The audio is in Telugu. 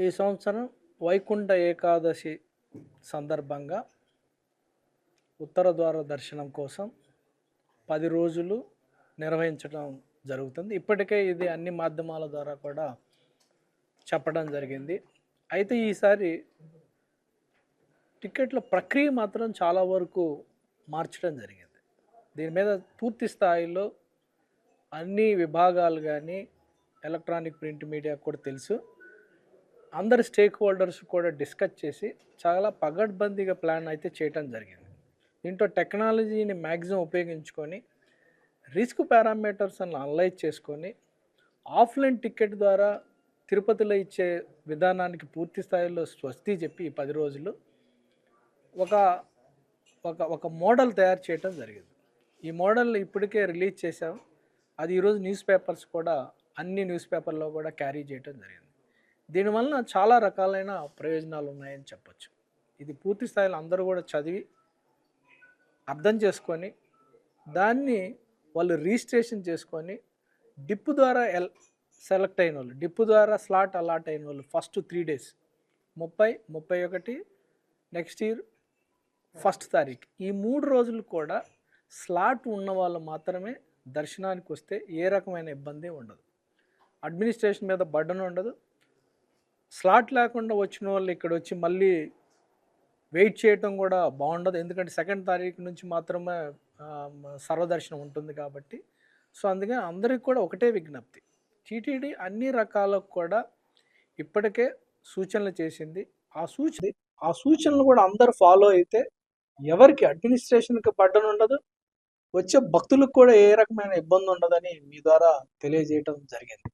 ఈ సంవత్సరం వైకుంఠ ఏకాదశి సందర్భంగా ఉత్తర ద్వార దర్శనం కోసం 10 రోజులు నిర్వహించడం జరుగుతుంది. ఇప్పటికే ఇది అన్ని మాధ్యమాల ద్వారా కూడా చెప్పడం జరిగింది. అయితే ఈసారి టికెట్ల ప్రక్రియ మాత్రం చాలా వరకు మార్చడం జరిగింది. దీని మీద పూర్తి స్థాయిలో అన్ని విభాగాలు కానీ ఎలక్ట్రానిక్ ప్రింట్ మీడియా కూడా తెలుసు. అందరి స్టేక్ హోల్డర్స్ కూడా డిస్కస్ చేసి చాలా పగడ్బందీగా ప్లాన్ అయితే చేయటం జరిగింది. దీంట్లో టెక్నాలజీని మ్యాక్సిమం ఉపయోగించుకొని రిస్క్ పారామీటర్స్ అని అనలైజ్ చేసుకొని ఆఫ్లైన్ టికెట్ ద్వారా తిరుపతిలో ఇచ్చే విధానానికి పూర్తి స్థాయిలో స్వస్తి చెప్పి ఈ 10 రోజులు ఒక ఒక ఒక మోడల్ తయారు చేయటం జరిగింది. ఈ మోడల్ ఇప్పటికే రిలీజ్ చేశాం. అది ఈరోజు న్యూస్ పేపర్స్ కూడా అన్ని న్యూస్ పేపర్లో కూడా క్యారీ చేయటం జరిగింది. దీనివల్ల చాలా రకాలైన ప్రయోజనాలు ఉన్నాయని చెప్పొచ్చు. ఇది పూర్తి స్థాయిలో అందరూ కూడా చదివి అర్థం చేసుకొని దాన్ని వాళ్ళు రిజిస్ట్రేషన్ చేసుకొని డిప్ ద్వారా సెలెక్ట్ అయిన వాళ్ళు, డిప్ ద్వారా స్లాట్ అలాట్ అయిన వాళ్ళు first 3 days 30, 31 next year 1st తారీఖు ఈ 3 రోజులు కూడా స్లాట్ ఉన్న వాళ్ళు మాత్రమే దర్శనానికి వస్తే ఏ రకమైన ఇబ్బంది ఉండదు. అడ్మినిస్ట్రేషన్ మీద బర్డన్ ఉండదు. స్లాట్ లేకుండా వచ్చిన వాళ్ళు ఇక్కడ వచ్చి మళ్ళీ వెయిట్ చేయటం కూడా బాగుండదు. ఎందుకంటే 2nd తారీఖు నుంచి మాత్రమే సర్వదర్శనం ఉంటుంది కాబట్టి. సో అందుకని అందరికి కూడా ఒకటే విజ్ఞప్తి, టీటీడీ అన్ని రకాలకు కూడా ఇప్పటికే సూచనలు చేసింది. ఆ సూచనలు కూడా అందరూ ఫాలో అయితే ఎవరికి అడ్మినిస్ట్రేషన్కి బర్డన్ ఉండదు, వచ్చే భక్తులకు కూడా ఏ రకమైన ఇబ్బంది ఉండదని మీ ద్వారా తెలియజేయటం జరిగింది.